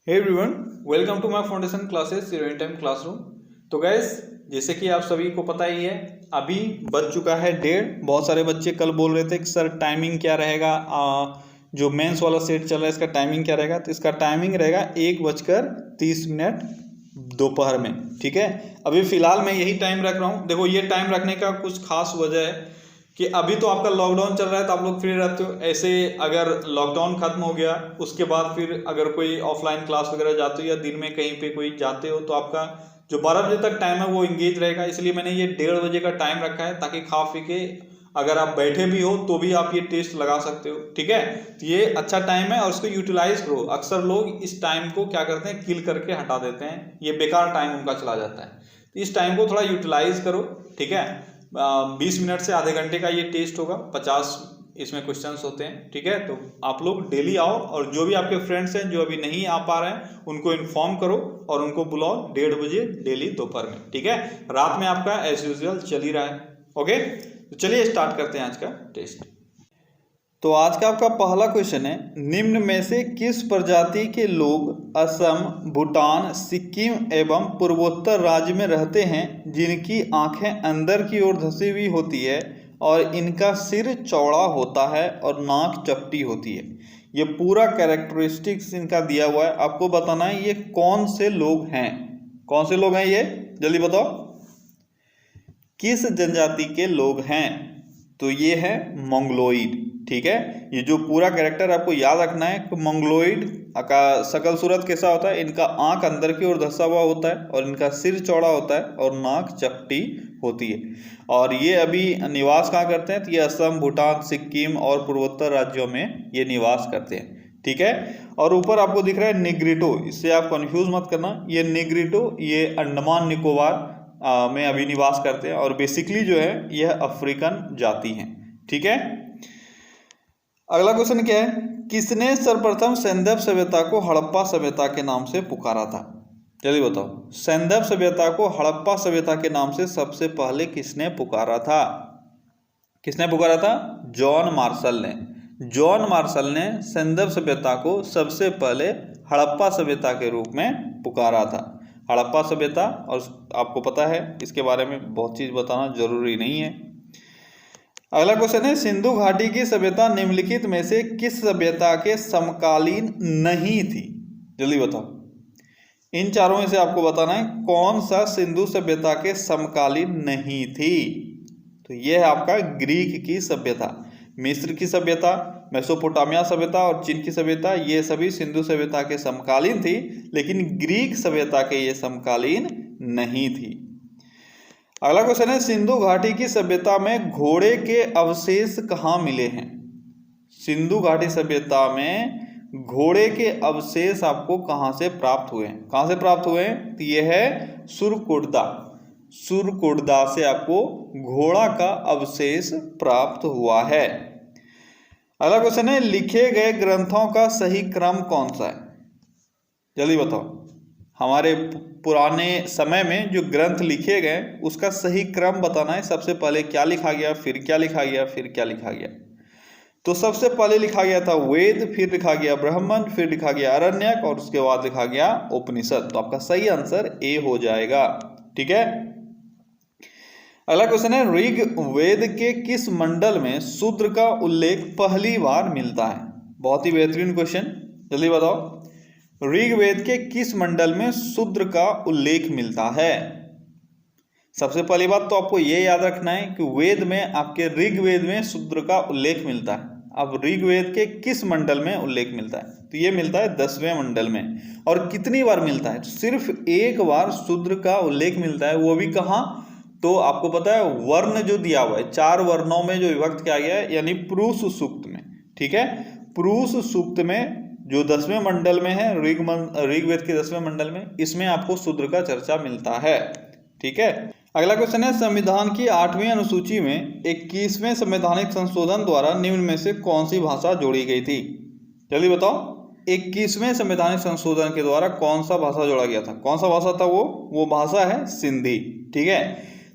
Hey everyone, welcome to my foundation classes unit time classroom. तो guys, जैसे कि आप सभी को पता ही है, अभी बज चुका है 1:30। बहुत सारे बच्चे कल बोल रहे थे कि सर टाइमिंग क्या रहेगा, जो मेंस वाला सेट चल रहा है इसका टाइमिंग क्या रहेगा। तो इसका टाइमिंग रहेगा 1:30 दोपहर में। ठीक है, अभी फिलहाल मैं यही टाइम रख रहा हूँ। देखो, ये टाइम रखने का कुछ खास वजह है कि अभी तो आपका लॉकडाउन चल रहा है तो आप लोग फ्री रहते हो। ऐसे अगर लॉकडाउन खत्म हो गया उसके बाद फिर अगर कोई ऑफलाइन क्लास वगैरह जाते हो या दिन में कहीं पे कोई जाते हो तो आपका जो 12 बजे तक टाइम है वो इंगेज रहेगा। इसलिए मैंने ये 1:30 बजे का टाइम रखा है ताकि खा पी के अगर आप बैठे भी हो तो भी आप ये टेस्ट लगा सकते हो। ठीक है, तो ये अच्छा टाइम है और इसको यूटिलाइज करो। अक्सर लोग इस टाइम को क्या करते हैं, किल करके हटा देते हैं, ये बेकार टाइम उनका चला जाता है। तो इस टाइम को थोड़ा यूटिलाइज करो। ठीक है, 20 मिनट से आधे घंटे का ये टेस्ट होगा, 50 इसमें क्वेश्चंस होते हैं। ठीक है, तो आप लोग डेली आओ और जो भी आपके फ्रेंड्स हैं जो अभी नहीं आ पा रहे हैं उनको इन्फॉर्म करो और उनको बुलाओ 1:30 बजे डेली दोपहर में। ठीक है, रात में आपका एज यूजुअल चल ही रहा है। ओके, तो चलिए स्टार्ट करते हैं आज का टेस्ट। तो आज का आपका पहला क्वेश्चन है, निम्न में से किस प्रजाति के लोग असम, भूटान, सिक्किम एवं पूर्वोत्तर राज्य में रहते हैं जिनकी आंखें अंदर की ओर धंसी हुई होती है और इनका सिर चौड़ा होता है और नाक चपटी होती है। ये पूरा कैरेक्टरिस्टिक्स इनका दिया हुआ है, आपको बताना है ये कौन से लोग हैं। कौन से लोग हैं ये, जल्दी बताओ, किस जनजाति के लोग हैं। तो ये है मंगलोइड। ठीक है, ये जो पूरा कैरेक्टर आपको याद रखना है कि मंगलोइड का शकल सूरत कैसा होता है, इनका आंख अंदर की ओर धंसा हुआ होता है और इनका सिर चौड़ा होता है और नाक चपटी होती है। और ये अभी निवास कहाँ करते हैं, तो ये असम, भूटान, सिक्किम और पूर्वोत्तर राज्यों में ये निवास करते हैं। ठीक है, और ऊपर आपको दिख रहा है निग्रिटो, इससे आप कंफ्यूज मत करना। ये निग्रिटो ये अंडमान निकोबार में अभी निवास करते हैं और बेसिकली जो है यह अफ्रीकन जाति है। ठीक है, अगला क्वेश्चन क्या है, किसने सर्वप्रथम सैंधव सभ्यता को हड़प्पा सभ्यता के नाम से पुकारा था। जल्दी बताओ, सैंधव सभ्यता को हड़प्पा सभ्यता के नाम से सबसे पहले किसने पुकारा था। किसने पुकारा था, जॉन मार्शल ने। जॉन मार्शल ने सैंधव सभ्यता को सबसे पहले हड़प्पा सभ्यता के रूप में पुकारा था। हड़प्पा सभ्यता, और आपको पता है इसके बारे में बहुत चीज़ बताना जरूरी नहीं है। अगला क्वेश्चन है, सिंधु घाटी की सभ्यता निम्नलिखित में से किस सभ्यता के समकालीन नहीं थी। जल्दी बताओ, इन चारों में से आपको बताना है कौन सा सिंधु सभ्यता के समकालीन नहीं थी। तो यह है आपका ग्रीक की सभ्यता, मिस्र की सभ्यता, मेसोपोटामिया सभ्यता और चीन की सभ्यता, ये सभी सिंधु सभ्यता के समकालीन थी, लेकिन ग्रीक सभ्यता के ये समकालीन नहीं थी। अगला क्वेश्चन है, सिंधु घाटी की सभ्यता में घोड़े के अवशेष कहाँ मिले हैं। सिंधु घाटी सभ्यता में घोड़े के अवशेष आपको कहाँ से प्राप्त हुए हैं। कहाँ से प्राप्त हुए हैं, तो यह है सुरकुर्दा। सुरकुर्दा से आपको घोड़ा का अवशेष प्राप्त हुआ है। अगला क्वेश्चन है, लिखे गए ग्रंथों का सही क्रम कौन सा है। जल्दी बताओ, हमारे पुराने समय में जो ग्रंथ लिखे गए उसका सही क्रम बताना है। सबसे पहले क्या लिखा गया, फिर क्या लिखा गया, फिर क्या लिखा गया। तो सबसे पहले लिखा गया था वेद, फिर लिखा गया ब्राह्मण, फिर लिखा गया आरण्यक और उसके बाद लिखा गया उपनिषद। तो आपका सही आंसर ए हो जाएगा। ठीक है, अगला क्वेश्चन है, ऋग्वेद के किस मंडल में शूद्र का उल्लेख पहली बार मिलता है। बहुत ही बेहतरीन क्वेश्चन, जल्दी बताओ, ऋग्वेद के किस मंडल में शूद्र का उल्लेख मिलता है। सबसे पहली बात तो आपको ये याद रखना है कि वेद में, आपके ऋग्वेद में शूद्र का उल्लेख मिलता है। अब ऋग्वेद के किस मंडल में उल्लेख मिलता है, तो ये मिलता है 10वें मंडल में। और कितनी बार मिलता है, तो सिर्फ एक बार शूद्र का उल्लेख मिलता है, वो भी कहाँ, तो आपको पता है वर्ण जो दिया हुआ है 4 वर्णों में जो विभक्त किया गया है, यानी पुरुष सूक्त में। ठीक है, पुरुष सूक्त में जो 10वें मंडल में है, ऋग्वेद के 10वें मंडल में, इसमें आपको शूद्र का चर्चा मिलता है। ठीक है, अगला क्वेश्चन है, संविधान की 8वीं अनुसूची में 21वें संवैधानिक संशोधन द्वारा निम्न में से कौन सी भाषा जोड़ी गई थी। जल्दी बताओ, 21वें संवैधानिक संशोधन के द्वारा कौन सा भाषा जोड़ा गया था। कौन सा भाषा था वो भाषा है सिंधी। ठीक है,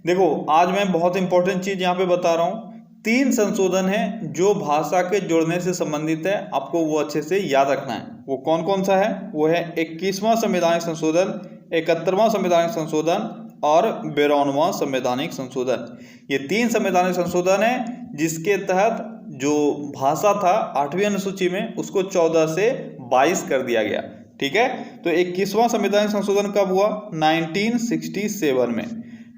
देखो आज मैं बहुत इंपॉर्टेंट चीज यहाँ पे बता रहा हूँ, 3 संशोधन हैं जो भाषा के जोड़ने से संबंधित है, आपको वो अच्छे से याद रखना है। वो कौन कौन सा है? वो है 21वां संवैधानिक संशोधन, 71वां संवैधानिक संशोधन और 92वां संवैधानिक संशोधन। ये 3 संवैधानिक संशोधन है जिसके तहत जो भाषा था 8वीं अनुसूची में उसको 14 से 22 कर दिया गया। ठीक है, तो 21वां संवैधानिक संशोधन कब हुआ? 1967 में।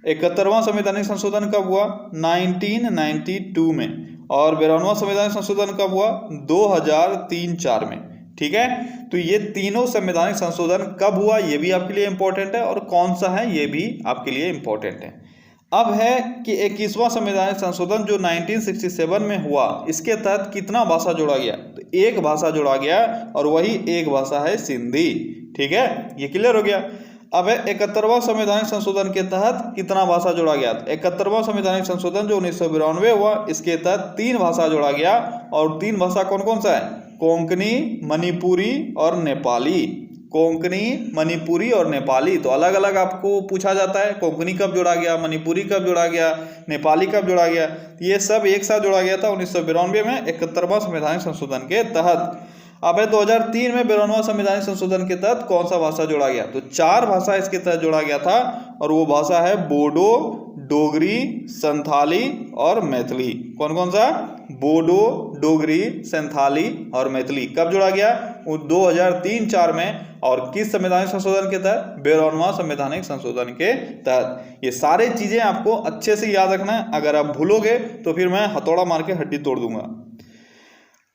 71वां संवैधानिक संशोधन कब हुआ? 1992 में। और 92वां संवैधानिक संशोधन कब हुआ? 2003-4 में। ठीक है, तो ये तीनों संवैधानिक संशोधन कब हुआ ये भी आपके लिए इंपॉर्टेंट है, और कौन सा है ये भी आपके लिए इंपॉर्टेंट है। अब है कि 21वां संवैधानिक संशोधन जो 1967 में हुआ, इसके तहत कितना भाषा जोड़ा गया? तो एक भाषा जोड़ा गया, और वही एक भाषा है सिंधी। ठीक है, ये क्लियर हो गया। अब है 71वां संवैधानिक संशोधन के तहत कितना भाषा जोड़ा गया? 71वां संवैधानिक संशोधन जो 1992 हुआ, इसके तहत 3 भाषा जोड़ा गया, और 3 भाषा कौन कौन सा है? कोंकणी, मणिपुरी और नेपाली। कोंकणी, मणिपुरी और नेपाली, तो अलग अलग आपको पूछा जाता है, कोंकणी कब जोड़ा गया, मणिपुरी कब जोड़ा गया, नेपाली कब जोड़ा गया। ये सब एक साथ जोड़ा गया था 1992 में 71वां संवैधानिक संशोधन के तहत। अब है 2003 में 92वां संवैधानिक संशोधन के तहत कौन सा भाषा जोड़ा गया? तो 4 भाषा इसके तहत जोड़ा गया था, और वो भाषा है बोडो, डोगरी, संथाली और मैथिली। कौन कौन सा? बोडो, डोगरी, संथाली और मैथिली। कब जोड़ा गया? वो 2003-4 में। और किस संवैधानिक संशोधन के तहत? 92वां संवैधानिक संशोधन के तहत। ये सारे चीजें आपको अच्छे से याद रखना है, अगर आप भूलोगे तो फिर मैं हथौड़ा मार के हड्डी तोड़ दूंगा।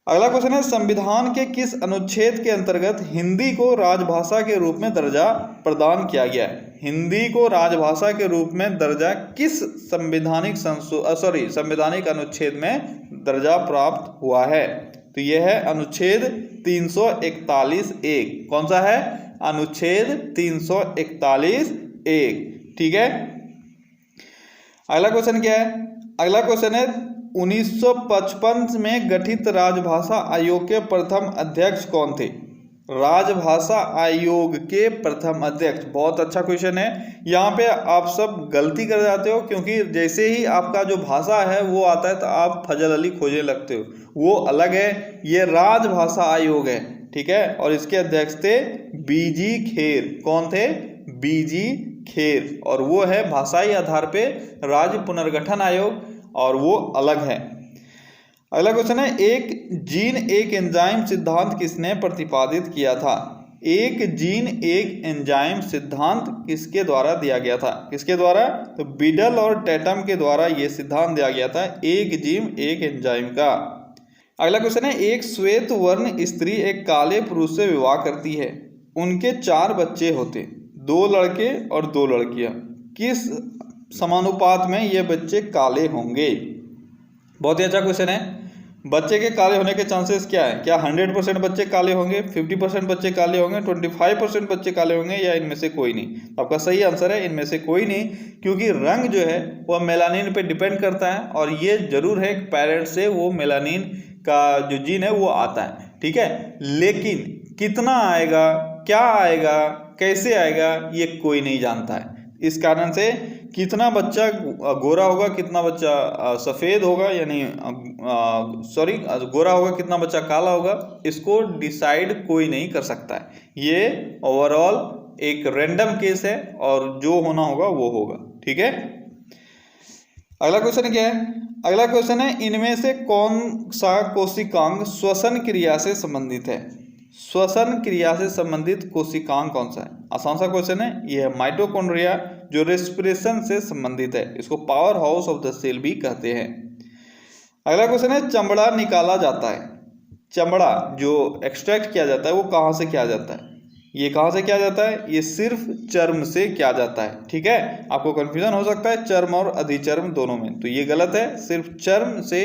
अगला क्वेश्चन है, संविधान के किस अनुच्छेद के अंतर्गत हिंदी को राजभाषा के रूप में दर्जा प्रदान किया गया है? हिंदी को राजभाषा के रूप में दर्जा किस संवैधानिक अनुच्छेद में दर्जा प्राप्त हुआ है? तो यह है अनुच्छेद 341(1). कौन सा है? अनुच्छेद 341(1). ठीक है, अगला क्वेश्चन क्या है? अगला क्वेश्चन है, 1955 में गठित राजभाषा आयोग के प्रथम अध्यक्ष कौन थे? राजभाषा आयोग के प्रथम अध्यक्ष, बहुत अच्छा क्वेश्चन है। यहाँ पे आप सब गलती कर जाते हो, क्योंकि जैसे ही आपका जो भाषा है वो आता है तो आप फजल अली खोजने लगते हो, वो अलग है, ये राजभाषा आयोग है। ठीक है, और इसके अध्यक्ष थे बीजी खेर। कौन थे? बीजी खेर, और वो है भाषाई आधार पे राज्य पुनर्गठन आयोग, और वो अलग है। अगला क्वेश्चन है, एक जीन एक एंजाइम सिद्धांत किसने प्रतिपादित किया था? एक जीन एक एंजाइम सिद्धांत किसके द्वारा दिया गया था? किसके द्वारा? तो बिडल और टैटम के द्वारा ये सिद्धांत दिया गया था, एक जीन एक एंजाइम का। अगला क्वेश्चन है, एक श्वेत वर्ण स्त्री एक काले पुरुष से विवाह करती है, उनके 4 बच्चे होते, 2 लड़के और 2 लड़कियां, किस समानुपात में ये बच्चे काले होंगे? बहुत ही अच्छा क्वेश्चन है। बच्चे के काले होने के चांसेस क्या है? क्या 100% बच्चे काले होंगे, 50% बच्चे काले होंगे, 25% बच्चे काले होंगे, या इनमें से कोई नहीं? तो आपका सही आंसर है इनमें से कोई नहीं, क्योंकि रंग जो है वो मेलानिन पे डिपेंड करता है, और ये जरूर है पेरेंट्स से वो मेलानिन का जो जीन है वो आता है। ठीक है, लेकिन कितना आएगा, क्या आएगा, कैसे आएगा, ये कोई नहीं जानता है। इस कारण से कितना बच्चा गोरा होगा, कितना बच्चा सफ़ेद होगा, यानी गोरा होगा, कितना बच्चा काला होगा, इसको डिसाइड कोई नहीं कर सकता है। ये ओवरऑल एक रैंडम केस है, और जो होना होगा वो होगा। ठीक है, अगला क्वेश्चन क्या है? अगला क्वेश्चन है, इनमें से कौन सा कोशिकांग श्वसन क्रिया से संबंधित है? श्वसन क्रिया से संबंधित कोशिकांग कौन सा है? आसान सा क्वेश्चन है, यह है माइटोकॉन्ड्रिया, जो रेस्पिरेशन से संबंधित है, इसको power house of the cell भी कहते हैं। अगला क्वेश्चन है, चमड़ा निकाला जाता है, चमड़ा जो एक्सट्रैक्ट किया जाता है वो कहाँ से किया जाता है? ये कहाँ से किया जाता है? ये सिर्फ चर्म से किया जाता है। ठीक है, आपको कंफ्यूजन हो सकता है चर्म और अधिचर्म दोनों में, तो ये गलत है, सिर्फ चर्म से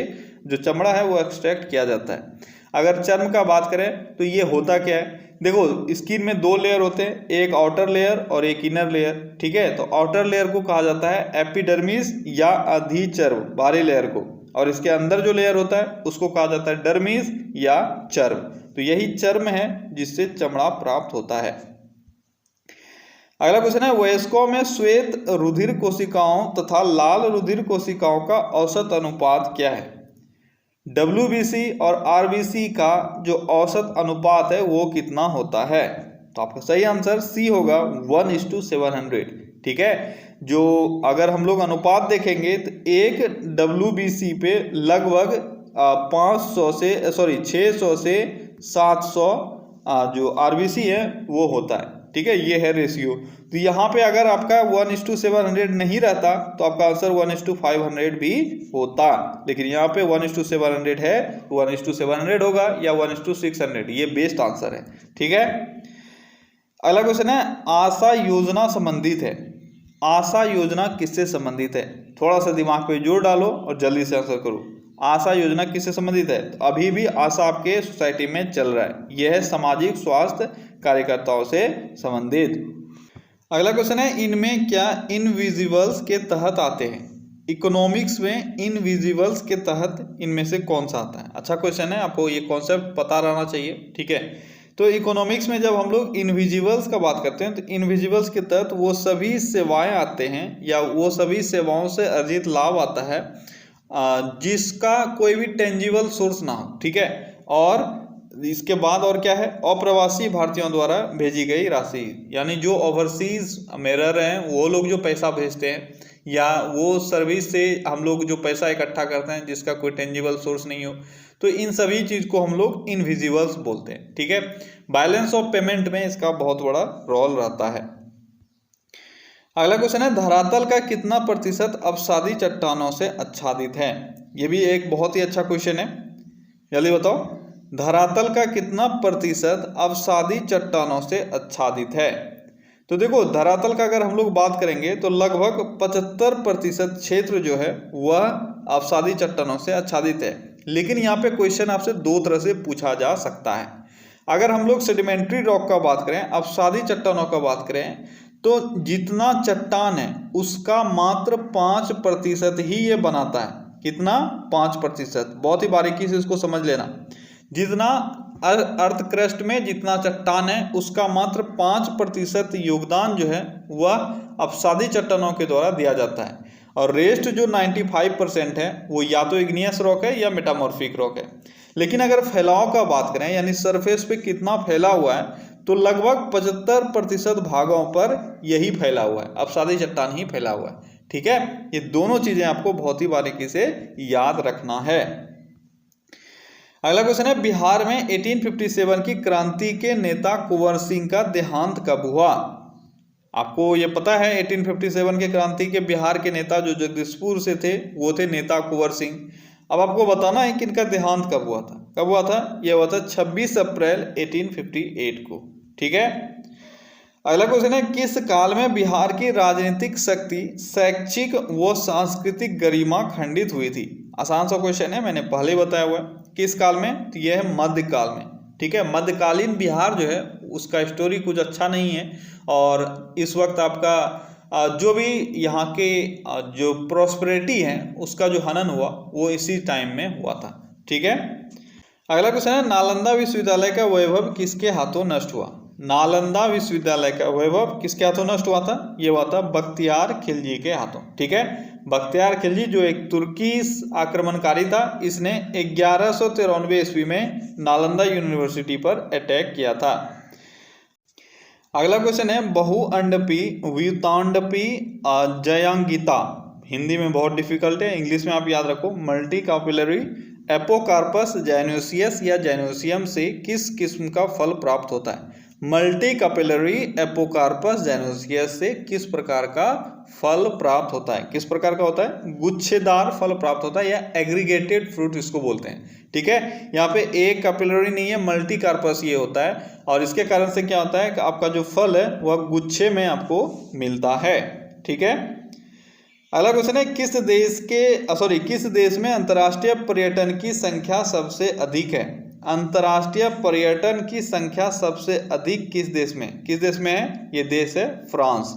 जो चमड़ा है वो एक्सट्रैक्ट किया जाता है। अगर चर्म का बात करें तो ये होता क्या है? देखो, स्किन में 2 लेयर होते हैं, एक आउटर लेयर और एक इनर लेयर। ठीक है, तो आउटर लेयर को कहा जाता है एपिडर्मिस या अधिचर्म, बाहरी लेयर को, और इसके अंदर जो लेयर होता है उसको कहा जाता है डर्मिस या चर्म। तो यही चर्म है जिससे चमड़ा प्राप्त होता है। अगला क्वेश्चन है, वयस्कों में श्वेत रुधिर कोशिकाओं तथा लाल रुधिर कोशिकाओं का औसत अनुपात क्या है? WBC और RBC का जो औसत अनुपात है वो कितना होता है? तो आपका सही आंसर सी होगा 1:700। ठीक है, जो अगर हम लोग अनुपात देखेंगे तो एक WBC पे लगभग 600 से 700 जो RBC है वो होता है। ठीक है, ये है रेशियो। तो यहाँ पे अगर आपका 1:700 नहीं रहता तो आपका आंसर 1:500 भी होता, लेकिन यहाँ पे 1:700 है, 1:700 होगा या 1:600, ये बेस्ट आंसर है। ठीक है, अगला क्वेश्चन है आशा योजना संबंधित है। आशा योजना किससे संबंधित है? थोड़ा सा दिमाग पे जोर डालो और जल्दी से आंसर करो। आशा योजना किससे संबंधित है? तो अभी भी आशा आपके सोसाइटी में चल रहा है, यह है सामाजिक स्वास्थ्य कार्यकर्ताओं से संबंधित। अगला क्वेश्चन है इनमें क्या इनविजिबल्स के तहत आते हैं? इकोनॉमिक्स में इनविजिबल्स के तहत इनमें से कौन सा आता है? अच्छा क्वेश्चन है, आपको ये कॉन्सेप्ट पता रहना चाहिए। ठीक है, तो इकोनॉमिक्स में जब हम लोग इनविजिबल्स का बात करते हैं तो इनविजिबल्स के तहत वो सभी सेवाएं आते हैं या वो सभी सेवाओं से अर्जित लाभ आता है जिसका कोई भी टेंजिबल सोर्स ना हो। ठीक है, और इसके बाद और क्या है? अप्रवासी भारतीयों द्वारा भेजी गई राशि, यानी जो ओवरसीज में रह रहे हैं वो लोग जो पैसा भेजते हैं या वो सर्विस से हम लोग जो पैसा इकट्ठा करते हैं जिसका कोई टेंजिबल सोर्स नहीं हो, तो इन सभी चीज को हम लोग इनविजिबल्स बोलते हैं। ठीक है, बैलेंस ऑफ पेमेंट में इसका बहुत बड़ा रोल रहता है। अगला क्वेश्चन है धरातल का कितना प्रतिशत अवसादी चट्टानों से आच्छादित है? ये भी एक बहुत ही अच्छा क्वेश्चन है, जल्दी बताओ। धरातल का कितना प्रतिशत अवसादी चट्टानों से आच्छादित है? तो देखो, धरातल का अगर हम लोग बात करेंगे तो लगभग 75% क्षेत्र जो है वह अवसादी चट्टानों से आच्छादित है। लेकिन यहाँ पे क्वेश्चन आपसे दो तरह से पूछा जा सकता है। अगर हम लोग सेडिमेंट्री रॉक का बात करें, अवसादी चट्टानों का बात करें, तो जितना चट्टान है उसका मात्र 5% ही ये बनाता है। कितना? 5%। बहुत ही बारीकी से इसको समझ लेना। जितना अर्थ क्रस्ट में जितना चट्टान है उसका मात्र 5% योगदान जो है वह अवसादी चट्टानों के द्वारा दिया जाता है, और रेस्ट जो 95% है वो या तो इग्नियस रॉक है या मेटामॉर्फिक रॉक है। लेकिन अगर फैलाव का बात करें, यानी सरफेस पे कितना फैला हुआ है, तो लगभग 75% भागों पर यही फैला हुआ है, अवसादी चट्टान ही फैला हुआ है। ठीक है, ये दोनों चीजें आपको बहुत ही बारीकी से याद रखना है। अगला क्वेश्चन है बिहार में 1857 की क्रांति के नेता कुंवर सिंह का देहांत कब हुआ? आपको ये पता है 1857 के क्रांति के बिहार के नेता जो जगदीशपुर से थे वो थे नेता कुंवर सिंह। अब आपको बताना है कि इनका देहांत कब हुआ था। कब हुआ था? यह हुआ था 26 अप्रैल 1858 को। ठीक है, अगला क्वेश्चन है किस काल में बिहार की राजनीतिक शक्ति, शैक्षिक व सांस्कृतिक गरिमा खंडित हुई थी? आसान सा क्वेश्चन है, मैंने पहले बताया हुआ है। किस काल में? तो यह है मध्यकाल में। ठीक है, मध्यकालीन बिहार जो है उसका स्टोरी कुछ अच्छा नहीं है, और इस वक्त आपका जो भी यहाँ के जो प्रॉस्पेरिटी है उसका जो हनन हुआ वो इसी टाइम में हुआ था। ठीक है, अगला क्वेश्चन है नालंदा विश्वविद्यालय का वैभव किसके हाथों नष्ट हुआ? नालंदा विश्वविद्यालय का वैभव किसके हाथों नष्ट हुआ था? ये हुआ था बख्तियार खिलजी के हाथों। ठीक है, बख्तियार खिलजी जो एक तुर्की आक्रमणकारी था, इसने 1193 ईस्वी में नालंदा यूनिवर्सिटी पर अटैक किया था। अगला क्वेश्चन है बहुअंडपी व्युतांडपी जयांगिता, हिंदी में बहुत डिफिकल्ट है, इंग्लिश में आप याद रखो। मल्टी कैपिलरी एपोकार्पस जैनोसियस या जैनोसियम से किस किस्म का फल प्राप्त होता है? मल्टी कैपिलरी एपोकार्पस जैनोसियस से किस प्रकार का फल प्राप्त होता है? किस प्रकार का होता है? गुच्छेदार फल प्राप्त होता है या एग्रीगेटेड फ्रूट इसको बोलते हैं। ठीक है, यहाँ पे एक कैपिलरी नहीं है, मल्टी कार्पस ये होता है, और इसके कारण से क्या होता है कि आपका जो फल है वह गुच्छे में आपको मिलता है। ठीक है, अगला क्वेश्चन है किस देश में अंतर्राष्ट्रीय पर्यटन की संख्या सबसे अधिक है? अंतर्राष्ट्रीय पर्यटन की संख्या सबसे अधिक किस देश में है? ये देश है फ्रांस।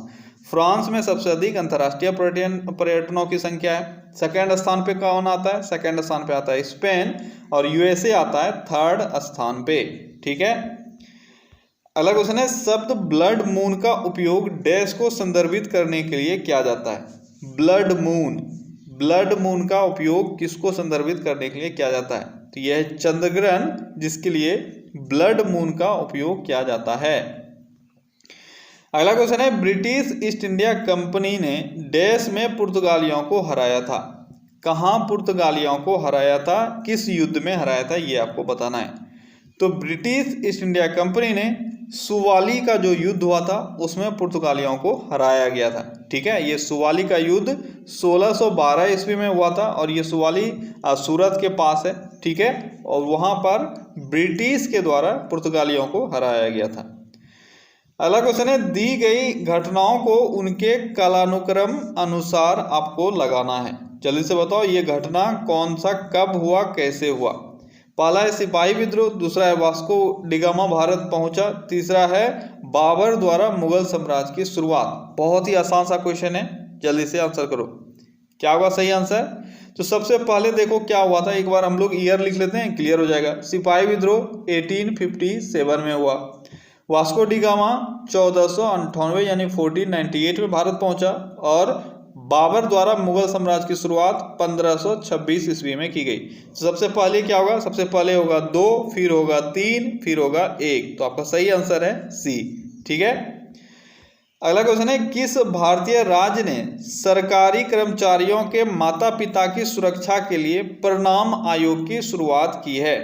फ्रांस में सबसे अधिक अंतर्राष्ट्रीय पर्यटनों की संख्या है। सेकंड स्थान पे कौन आता है? सेकंड स्थान पे आता है स्पेन, और यूएसए आता है थर्ड स्थान पे। ठीक है, अगला क्वेश्चन है शब्द ब्लड मून का उपयोग डैश को संदर्भित करने के लिए किया जाता है? ब्लड मून ब्लड मून का उपयोग किसको संदर्भित करने के लिए किया जाता है? तो यह है चंद्रग्रहण, जिसके लिए ब्लड मून का उपयोग किया जाता है। अगला क्वेश्चन है, ब्रिटिश ईस्ट इंडिया कंपनी ने डैश में पुर्तगालियों को हराया था। कहाँ पुर्तगालियों को हराया था, किस युद्ध में हराया था, ये आपको बताना है। तो ब्रिटिश ईस्ट इंडिया कंपनी ने सुवाली का जो युद्ध हुआ था उसमें पुर्तगालियों को हराया गया था। ठीक है, ये सुवाली का युद्ध 1612 ईस्वी में हुआ था और ये सुवाली सूरत के पास है। ठीक है, और वहाँ पर ब्रिटिश के द्वारा पुर्तगालियों को हराया गया था। अगला क्वेश्चन है, दी गई घटनाओं को उनके कालानुक्रम अनुसार आपको लगाना है। जल्दी से बताओ ये घटना कौन सा, कब हुआ, कैसे हुआ। पहला है सिपाही विद्रोह, दूसरा है वास्को डिगामा भारत पहुंचा, तीसरा है बाबर द्वारा मुगल साम्राज्य की शुरुआत। बहुत ही आसान सा क्वेश्चन है, जल्दी से आंसर करो। क्या होगा सही आंसर? तो सबसे पहले देखो क्या हुआ था, एक बार हम लोग ईयर लिख लेते हैं, क्लियर हो जाएगा। सिपाही विद्रोह 1857 में हुआ। वास्को डिगामा 1498 यानी 1498 में भारत पहुंचा और बाबर द्वारा मुगल साम्राज्य की शुरुआत 1526 ईस्वी में की गई। तो सबसे पहले क्या होगा, सबसे पहले होगा 2, फिर होगा 3, फिर होगा 1। तो आपका सही आंसर है सी। ठीक है, अगला क्वेश्चन है, किस भारतीय राज्य ने सरकारी कर्मचारियों के माता पिता की सुरक्षा के लिए प्रणाम आयोग की शुरुआत की है?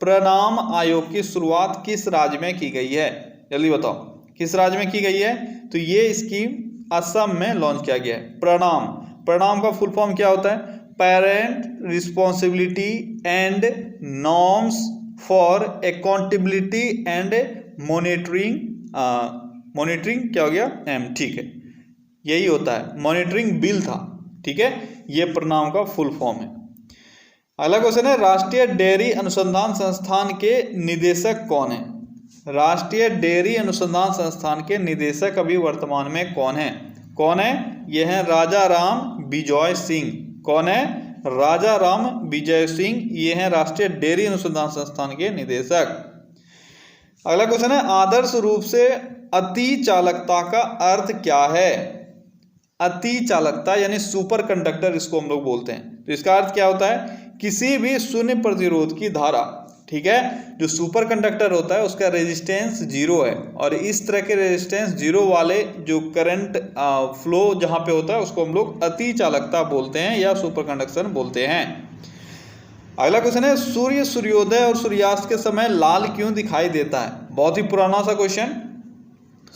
प्रणाम आयोग की शुरुआत किस राज्य में की गई है? जल्दी बताओ किस राज्य में की गई है? तो ये स्कीम असम में लॉन्च किया गया है। प्रणाम, प्रणाम का फुल फॉर्म क्या होता है? Parent responsibility and norms for accountability and monitoring. Monitoring क्या हो गया? एम। ठीक है, यही होता है, मॉनिटरिंग बिल था। ठीक है, ये प्रणाम का फुल फॉर्म है। अगला क्वेश्चन है, राष्ट्रीय डेयरी अनुसंधान संस्थान के निदेशक कौन है? राष्ट्रीय डेयरी अनुसंधान संस्थान के निदेशक अभी वर्तमान में कौन है? कौन है? यह है राजा राम विजय सिंह। कौन है? राजा राम विजय सिंह, ये हैं राष्ट्रीय डेयरी अनुसंधान संस्थान के निदेशक। अगला क्वेश्चन है, आदर्श रूप से अति चालकता का अर्थ क्या है? अति चालकता यानी सुपर कंडक्टर इसको हम लोग बोलते हैं। तो इसका अर्थ क्या होता है? किसी भी शून्य प्रतिरोध की धारा। ठीक है, जो सुपर कंडक्टर होता है उसका रेजिस्टेंस 0 है और इस तरह के रेजिस्टेंस 0 वाले जो करंट फ्लो जहां पे होता है उसको हम लोग अति चालकता बोलते हैं या सुपर कंडक्शन बोलते हैं। अगला क्वेश्चन है, सूर्य सूर्योदय और सूर्यास्त के समय लाल क्यों दिखाई देता है? बहुत ही पुराना सा क्वेश्चन।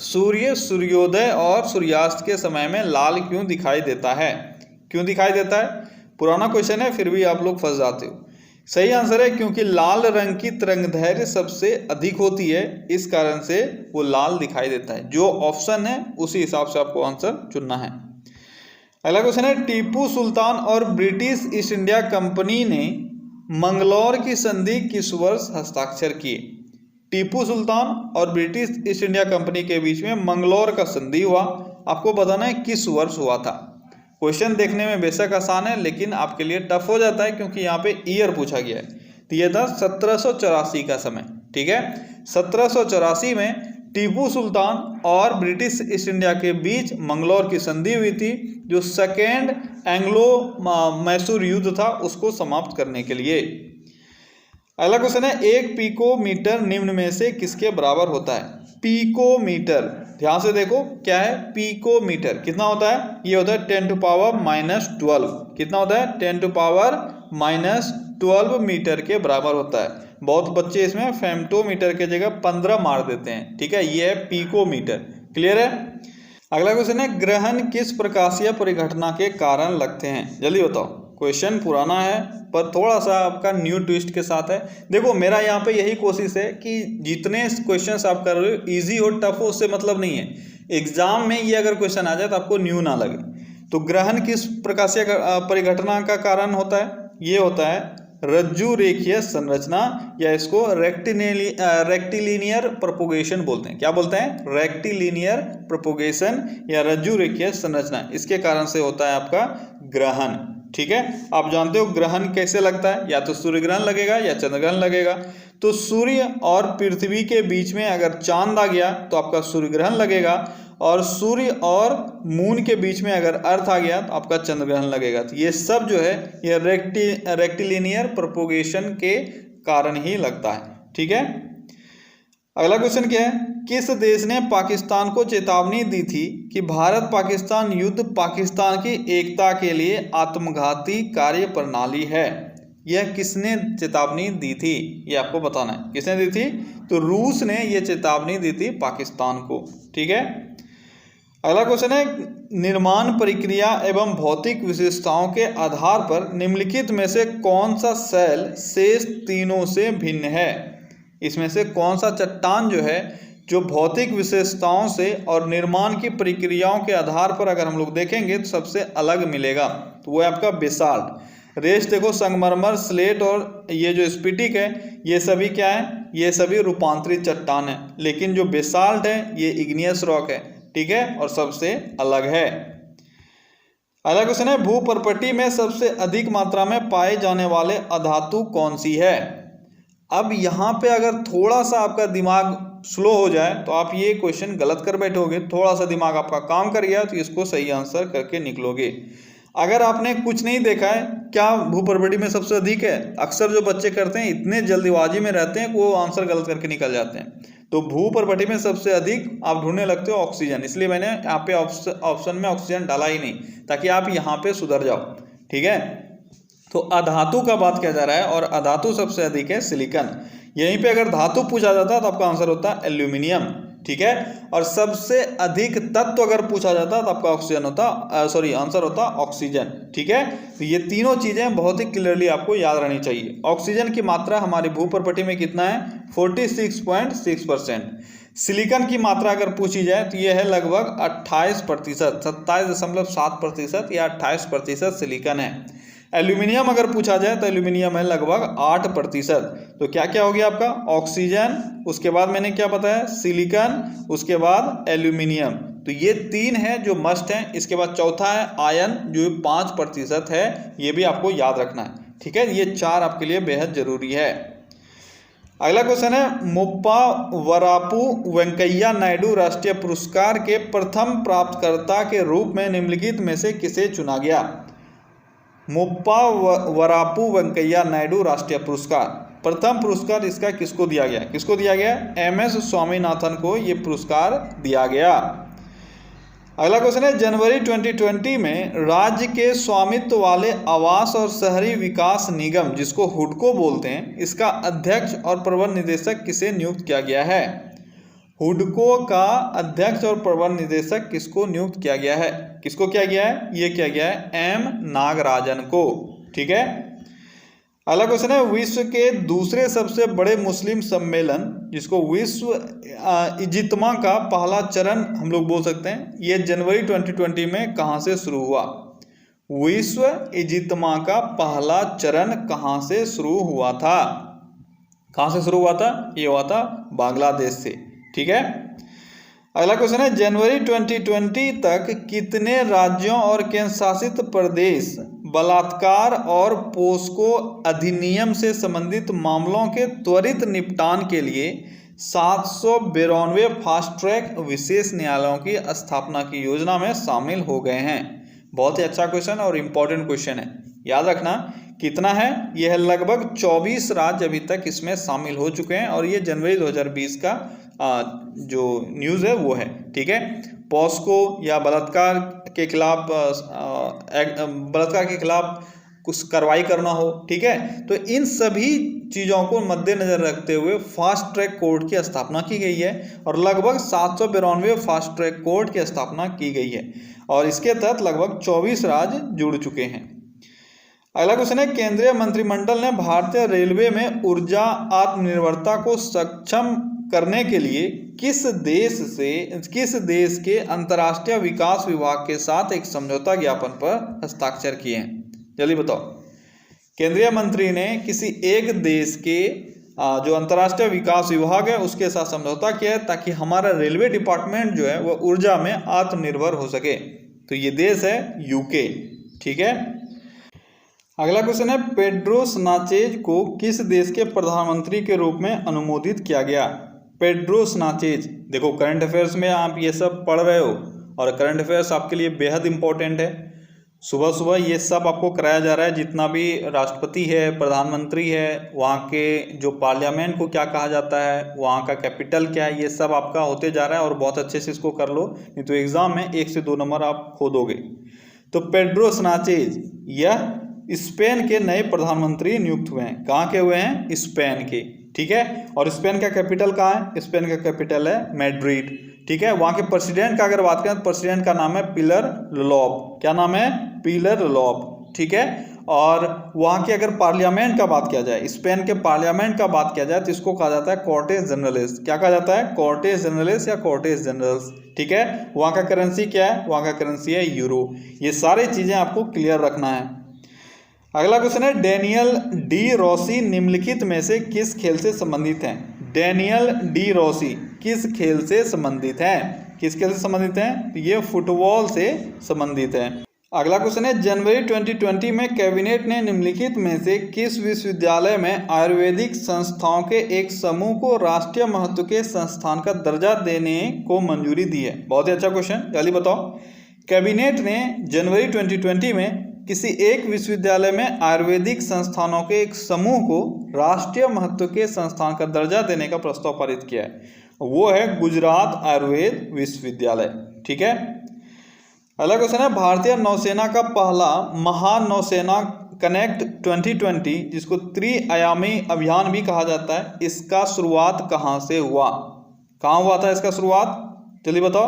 सूर्य सूर्योदय और सूर्यास्त के समय में लाल क्यों दिखाई देता है? क्यों दिखाई देता है? पुराना क्वेश्चन है, फिर भी आप लोग फंस जाते हो। सही आंसर है क्योंकि लाल रंग की तरंगदैर्घ्य सबसे अधिक होती है, इस कारण से वो लाल दिखाई देता है। जो ऑप्शन है उसी हिसाब से आपको आंसर चुनना है। अगला क्वेश्चन है, टीपू सुल्तान और ब्रिटिश ईस्ट इंडिया कंपनी ने मंगलौर की संधि किस वर्ष हस्ताक्षर किए? टीपू सुल्तान और ब्रिटिश ईस्ट इंडिया कंपनी के बीच में मंगलौर का संधि हुआ, आपको बताना है किस वर्ष हुआ था। क्वेश्चन देखने में बेशक आसान है लेकिन आपके लिए टफ हो जाता है क्योंकि यहाँ पे ईयर पूछा गया है। तो ये था 1784 का समय। ठीक है, 1784 में टीपू सुल्तान और ब्रिटिश ईस्ट इंडिया के बीच मंगलौर की संधि हुई थी, जो सेकेंड एंग्लो मैसूर युद्ध था उसको समाप्त करने के लिए। अगला क्वेश्चन है, 1 पिकोमीटर निम्न में से किसके बराबर होता है? पिकोमीटर, ध्यान से देखो क्या है पिकोमीटर, कितना होता है? ये होता है 10⁻⁻12। कितना होता है? 10⁻⁻12 मीटर के बराबर होता है। बहुत बच्चे इसमें फेम्टोमीटर के जगह 15 मार देते हैं। ठीक है, ये है पिकोमीटर। क्लियर है? अगला क्वेश्चन है, ग्रहण किस प्रकाशीय परिघटना के कारण लगते हैं? जल्दी बताओ। क्वेश्चन पुराना है पर थोड़ा सा आपका न्यू ट्विस्ट के साथ है। देखो मेरा यहाँ पे यही कोशिश है कि जितने क्वेश्चंस आप कर रहे हो इजी हो टफ हो उससे मतलब नहीं है, एग्जाम में ये अगर क्वेश्चन आ जाए तो आपको न्यू ना लगे। तो ग्रहण किस प्रकाशीय परिघटना का कारण होता है? ये होता है रज्जु रेखीय संरचना, या इसको रेक्टिलिनियर प्रोपोगेशन बोलते हैं। क्या बोलते हैं? रेक्टिलिनियर प्रोपोगेशन या रज्जु रेखीय संरचना, इसके कारण से होता है आपका ग्रहण। ठीक है। आप जानते हो ग्रहण कैसे लगता है, या तो सूर्य ग्रहण लगेगा या चंद्र ग्रहण लगेगा। तो सूर्य और पृथ्वी के बीच में अगर चांद आ गया तो आपका सूर्य ग्रहण लगेगा, और सूर्य और मून के बीच में अगर अर्थ आ गया तो आपका चंद्र ग्रहण लगेगा। तो ये सब जो है ये रेक्टिलिनियर प्रोपोगेशन के कारण ही लगता है, ठीक है। अगला क्वेश्चन क्या है, किस देश ने पाकिस्तान को चेतावनी दी थी कि भारत पाकिस्तान युद्ध पाकिस्तान की एकता के लिए आत्मघाती कार्य प्रणाली है? यह किसने चेतावनी दी थी, ये आपको बताना है। किसने दी थी? तो रूस ने यह चेतावनी दी थी पाकिस्तान को, ठीक है। अगला क्वेश्चन है, निर्माण प्रक्रिया एवं भौतिक विशेषताओं के आधार पर निम्नलिखित में से कौन सा सेल शेष तीनों से भिन्न है? इसमें से कौन सा चट्टान जो है जो भौतिक विशेषताओं से और निर्माण की प्रक्रियाओं के आधार पर अगर हम लोग देखेंगे तो सबसे अलग मिलेगा? तो वो है आपका बेसाल्ट। रेस्ट देखो, संगमरमर, स्लेट और ये जो स्फटिक है ये सभी क्या है? ये सभी रूपांतरित चट्टान है। लेकिन जो बेसाल्ट है ये इग्नियस रॉक है, ठीक है, और सबसे अलग है। अगला क्वेश्चन है, भूपर्पटी में सबसे अधिक मात्रा में पाए जाने वाले अधातु कौन सी है? अब यहाँ पे अगर थोड़ा सा आपका दिमाग स्लो हो जाए तो आप ये क्वेश्चन गलत कर बैठोगे। थोड़ा सा दिमाग आपका काम कर गया तो इसको सही आंसर करके निकलोगे। अगर आपने कुछ नहीं देखा है, क्या भूपर्पटी में सबसे अधिक है? अक्सर जो बच्चे करते हैं, इतने जल्दीबाजी में रहते हैं वो आंसर गलत करके निकल जाते हैं। तो भूपर्पटी में सबसे अधिक आप ढूंढने लगते हो ऑक्सीजन, इसलिए मैंने यहाँ पे ऑप्शन में ऑक्सीजन डाला ही नहीं, ताकि आप यहाँ पे सुधर जाओ, ठीक है। तो अधातु का बात किया जा रहा है और अधातु सबसे अधिक है सिलिकॉन। यहीं पे अगर धातु पूछा जाता तो आपका आंसर होता है एल्यूमिनियम, ठीक है। और सबसे अधिक तत्व अगर पूछा जाता तो आपका ऑक्सीजन होता, आंसर होता ऑक्सीजन, ठीक है। तो ये तीनों चीजें बहुत ही क्लियरली आपको याद रहनी चाहिए। ऑक्सीजन की मात्रा हमारी भूपर्पटी में कितना है? 46.6%। सिलिकॉन की मात्रा अगर पूछी जाए तो ये है लगभग 28%, 27.7% या 28% सिलिकॉन है। एल्यूमिनियम अगर पूछा जाए तो एल्यूमिनियम है लगभग 8%। तो क्या क्या हो गया आपका? ऑक्सीजन, उसके बाद मैंने क्या बताया? सिलिकॉन, उसके बाद एल्यूमिनियम। तो ये तीन है जो मस्ट है। इसके बाद चौथा है आयन जो 5% है, ये भी आपको याद रखना है, ठीक है। ये चार आपके लिए बेहद जरूरी है। अगला क्वेश्चन है, मुप्पा वरापू वेंकैया नायडू राष्ट्रीय पुरस्कार के प्रथम प्राप्तकर्ता के रूप में निम्नलिखित में से किसे चुना गया? मुप्पा वरापू वेंकैया नायडू राष्ट्रीय पुरस्कार, प्रथम पुरस्कार इसका किसको दिया गया? किसको दिया गया? MS स्वामीनाथन को ये पुरस्कार दिया गया। अगला क्वेश्चन है, जनवरी 2020 में राज्य के स्वामित्व वाले आवास और शहरी विकास निगम, जिसको हुडको बोलते हैं, इसका अध्यक्ष और प्रबंध निदेशक किसे नियुक्त किया गया है? हुडको का अध्यक्ष और प्रबंध निदेशक किसको नियुक्त किया गया है? किसको किया गया है? ये किया गया है M नागराजन को, ठीक है। अगला क्वेश्चन है, विश्व के दूसरे सबसे बड़े मुस्लिम सम्मेलन, जिसको विश्व इजित्मा का पहला चरण हम लोग बोल सकते हैं, ये जनवरी 2020 में कहाँ से शुरू हुआ? विश्व इजित्मा का पहला चरण कहाँ से शुरू हुआ था? कहाँ से शुरू हुआ था? ये हुआ था बांग्लादेश से, ठीक है। अगला क्वेश्चन है, जनवरी 2020 तक कितने राज्यों और केंद्र शासित प्रदेश बलात्कार और पोस्को अधिनियम से संबंधित मामलों के त्वरित निपटान के लिए 792 फास्ट ट्रैक विशेष न्यायालयों की स्थापना की योजना में शामिल हो गए हैं? बहुत ही अच्छा क्वेश्चन और इम्पोर्टेंट क्वेश्चन है, याद रखना। कितना है? यह है लगभग 24 राज्य अभी तक इसमें शामिल हो चुके हैं, और ये जनवरी 2020 का जो न्यूज़ है वो है, ठीक है। पॉस्को या बलात्कार के खिलाफ कुछ कार्रवाई करना हो, ठीक है, तो इन सभी चीज़ों को मद्देनजर रखते हुए फास्ट ट्रैक कोर्ट की स्थापना की गई है, और लगभग 792 फास्ट ट्रैक कोर्ट की स्थापना की गई है, और इसके तहत लगभग 24 राज्य जुड़ चुके हैं। अगला क्वेश्चन है, केंद्रीय मंत्रिमंडल ने भारतीय रेलवे में ऊर्जा आत्मनिर्भरता को सक्षम करने के लिए किस देश के अंतर्राष्ट्रीय विकास विभाग के साथ एक समझौता ज्ञापन पर हस्ताक्षर किए हैं? जल्दी बताओ। केंद्रीय मंत्री ने किसी एक देश के जो अंतर्राष्ट्रीय विकास विभाग है उसके साथ समझौता किया है, ताकि हमारा रेलवे डिपार्टमेंट जो है वह ऊर्जा में आत्मनिर्भर हो सके। तो ये देश है UK, ठीक है। अगला क्वेश्चन है, पेड्रो साnchez को किस देश के प्रधानमंत्री के रूप में अनुमोदित किया गया? पेड्रो साnchez, देखो करंट अफेयर्स में आप ये सब पढ़ रहे हो और करंट अफेयर्स आपके लिए बेहद इंपॉर्टेंट है। सुबह सुबह ये सब आपको कराया जा रहा है, जितना भी राष्ट्रपति है, प्रधानमंत्री है, वहाँ के जो पार्लियामेंट को क्या कहा जाता है, वहाँ का कैपिटल क्या है, ये सब आपका होते जा रहा है और बहुत अच्छे से इसको कर लो, नहीं तो एग्जाम में 1 से 2 नंबर आप खो दोगे। तो पेड्रो साnchez यह स्पेन के नए प्रधानमंत्री नियुक्त हुए हैं। कहाँ के हुए हैं? स्पेन के, ठीक है। और स्पेन का कैपिटल कहाँ है? स्पेन का कैपिटल है मैड्रिड, ठीक है। वहाँ के प्रेसिडेंट का अगर बात करें तो प्रेसिडेंट का नाम है पिलर लोब। क्या नाम है? पिलर लोब, ठीक है। और वहाँ के अगर पार्लियामेंट का बात किया जाए, स्पेन के पार्लियामेंट का बात किया जाए तो इसको कहा जाता है कोर्टेस जनरलिस। क्या कहा जाता है? कोर्टेस जनरलिस या कोर्टेस जनरल्स, ठीक है। वहाँ का करेंसी क्या है? वहाँ का करेंसी है यूरो। ये सारी चीज़ें आपको क्लियर रखना है। अगला क्वेश्चन है, डेनियल डी रॉसी निम्नलिखित में से किस खेल से संबंधित हैं? डेनियल डी रॉसी किस खेल से संबंधित हैं? किस खेल से संबंधित हैं? ये फुटबॉल से संबंधित है। अगला क्वेश्चन है, जनवरी 2020 में कैबिनेट ने निम्नलिखित में से किस विश्वविद्यालय में आयुर्वेदिक संस्थाओं के एक समूह को राष्ट्रीय महत्व के संस्थान का दर्जा देने को मंजूरी दी है? बहुत ही अच्छा क्वेश्चन, जल्दी बताओ। कैबिनेट ने जनवरी 2020 में किसी एक विश्वविद्यालय में आयुर्वेदिक संस्थानों के एक समूह को राष्ट्रीय महत्व के संस्थान का दर्जा देने का प्रस्ताव पारित किया है। वो है गुजरात आयुर्वेद विश्वविद्यालय, ठीक है। अगला क्वेश्चन है, भारतीय नौसेना का पहला महानौसेना कनेक्ट 2020, जिसको त्रिआयामी अभियान भी कहा जाता है, इसका शुरुआत कहाँ से हुआ? कहाँ हुआ था इसका शुरुआत? जल्दी बताओ।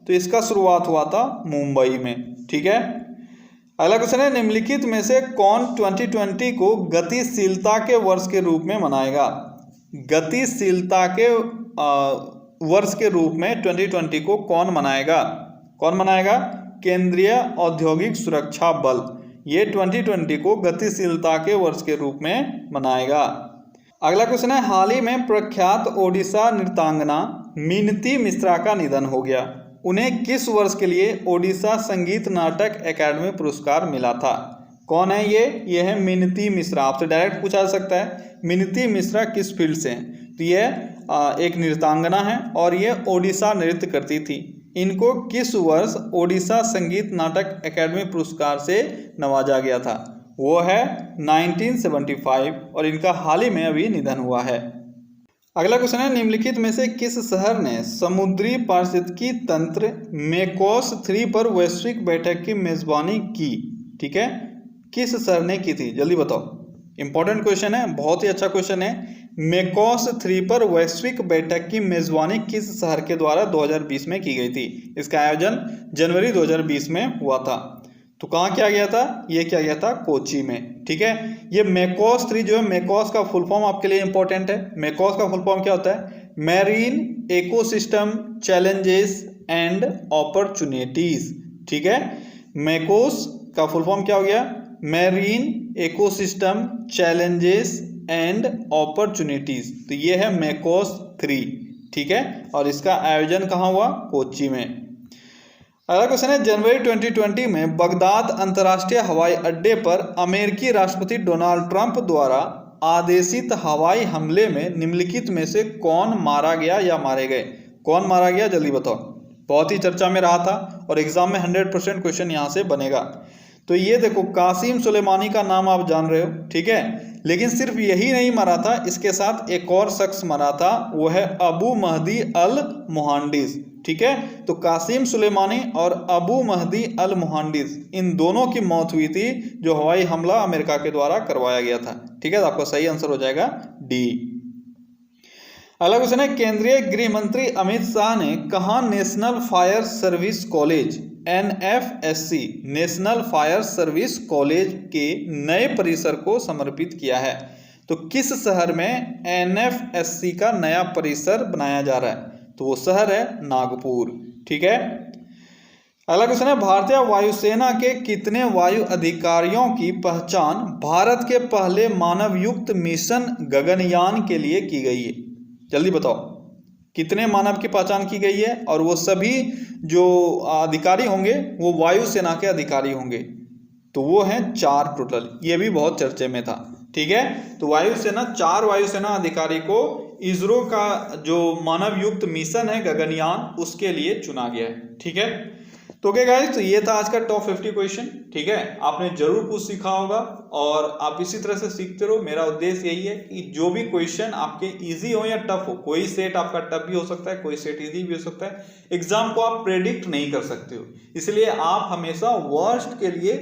तो इसका शुरुआत हुआ था मुंबई में, ठीक है। अगला क्वेश्चन है, निम्नलिखित में से कौन 2020 को गतिशीलता के वर्ष के रूप में मनाएगा? गतिशीलता के वर्ष के रूप में 2020 को कौन मनाएगा? कौन मनाएगा? केंद्रीय औद्योगिक सुरक्षा बल ये 2020 को गतिशीलता के वर्ष के रूप में मनाएगा। अगला क्वेश्चन है, हाल ही में प्रख्यात ओडिशा नृत्यांगना मिनती मिश्रा का निधन हो गया। उन्हें किस वर्ष के लिए ओडिशा संगीत नाटक अकादमी पुरस्कार मिला था? कौन है ये? है मिनती मिश्रा। आपसे डायरेक्ट पूछा जा सकता है मिनती मिश्रा किस फील्ड से हैं? तो ये एक नृत्यांगना है और ये ओडिशा नृत्य करती थी। इनको किस वर्ष ओडिशा संगीत नाटक अकादमी पुरस्कार से नवाजा गया था? वो है 1975 और इनका हाल ही में अभी निधन हुआ है। अगला क्वेश्चन है, निम्नलिखित में से किस शहर ने समुद्री पारिस्थितिकी तंत्र मेकोस 3 पर वैश्विक बैठक की मेजबानी की? ठीक है, किस शहर ने की थी? जल्दी बताओ। इंपॉर्टेंट क्वेश्चन है, बहुत ही अच्छा क्वेश्चन है। मेकोस 3 पर वैश्विक बैठक की मेजबानी किस शहर के द्वारा 2020 में की गई थी? इसका आयोजन जनवरी 2020 में हुआ था। तो कहाँ किया गया था? ये किया गया था कोची में। ठीक है, ये मेकोस 3 जो है, मेकोस का फुल फॉर्म आपके लिए इंपॉर्टेंट है। मेकोस का फुल फॉर्म क्या होता है? Marine ecosystem challenges and opportunities. ठीक है, मेकोस का फुल फॉर्म क्या हो गया? Marine ecosystem challenges and opportunities. तो ये है मेकोस 3। ठीक है, और इसका आयोजन कहाँ हुआ? कोची में। अगला क्वेश्चन है, जनवरी 2020 में बगदाद अंतर्राष्ट्रीय हवाई अड्डे पर अमेरिकी राष्ट्रपति डोनाल्ड ट्रंप द्वारा आदेशित हवाई हमले में निम्नलिखित में से कौन मारा गया या मारे गए? कौन मारा गया? जल्दी बताओ। बहुत ही चर्चा में रहा था और एग्जाम में 100% क्वेश्चन यहाँ से बनेगा। तो ये देखो, कासिम सुलेमानी का नाम आप जान रहे हो। ठीक है, लेकिन सिर्फ यही नहीं मरा था, इसके साथ एक और शख्स मरा था, वो है अबू महदी अल मुहांडिस। ठीक है, तो कासिम सुलेमानी और अबू महदी अल मुहांडिस, इन दोनों की मौत हुई थी जो हवाई हमला अमेरिका के द्वारा करवाया गया था। ठीक है, तो आपका सही आंसर हो जाएगा डी। अगला क्वेश्चन है, केंद्रीय गृह मंत्री अमित शाह ने कहाँ national fire service college NFSC national fire service college के नए परिसर को समर्पित किया है? तो किस शहर में NFSC का नया परिसर बनाया जा रहा है? तो वो शहर है नागपुर। ठीक है, अगला क्वेश्चन है, भारतीय वायुसेना के कितने वायु अधिकारियों की पहचान भारत के पहले मानवयुक्त मिशन गगनयान के लिए की गई है? जल्दी बताओ, कितने मानव की पहचान की गई है? और वो सभी जो अधिकारी होंगे वो वायुसेना के अधिकारी होंगे। तो वो है 4 टोटल, ये भी बहुत चर्चे में था। ठीक है, तो वायुसेना 4 वायुसेना अधिकारी को इसरो का जो मानव युक्त मिशन है गगनयान उसके लिए चुना गया है। ठीक है, तो क्या गाइस, तो ये था आज का टॉप 50 क्वेश्चन। ठीक है, आपने जरूर कुछ सीखा होगा और आप इसी तरह से सीखते रहो। मेरा उद्देश्य यही है कि जो भी क्वेश्चन आपके इजी हो या टफ हो, कोई सेट आपका टफ भी हो सकता है, कोई सेट इजी भी हो सकता है, एग्जाम को आप प्रेडिक्ट नहीं कर सकते हो, इसलिए आप हमेशा वर्स्ट के लिए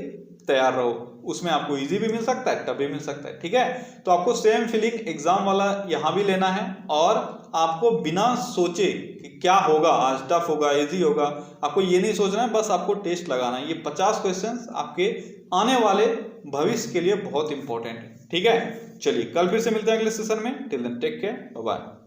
तैयार रहो। उसमें आपको इजी भी मिल सकता है, टफ भी मिल सकता है। ठीक है, तो आपको सेम फीलिंग एग्जाम वाला यहाँ भी लेना है और आपको बिना सोचे कि क्या होगा, आज टफ होगा इजी होगा, आपको ये नहीं सोचना है, बस आपको टेस्ट लगाना है। ये 50 क्वेश्चंस आपके आने वाले भविष्य के लिए बहुत इंपॉर्टेंट है। ठीक है, चलिए कल फिर से मिलते हैं अगले सेशन में। Till then take care, bye bye.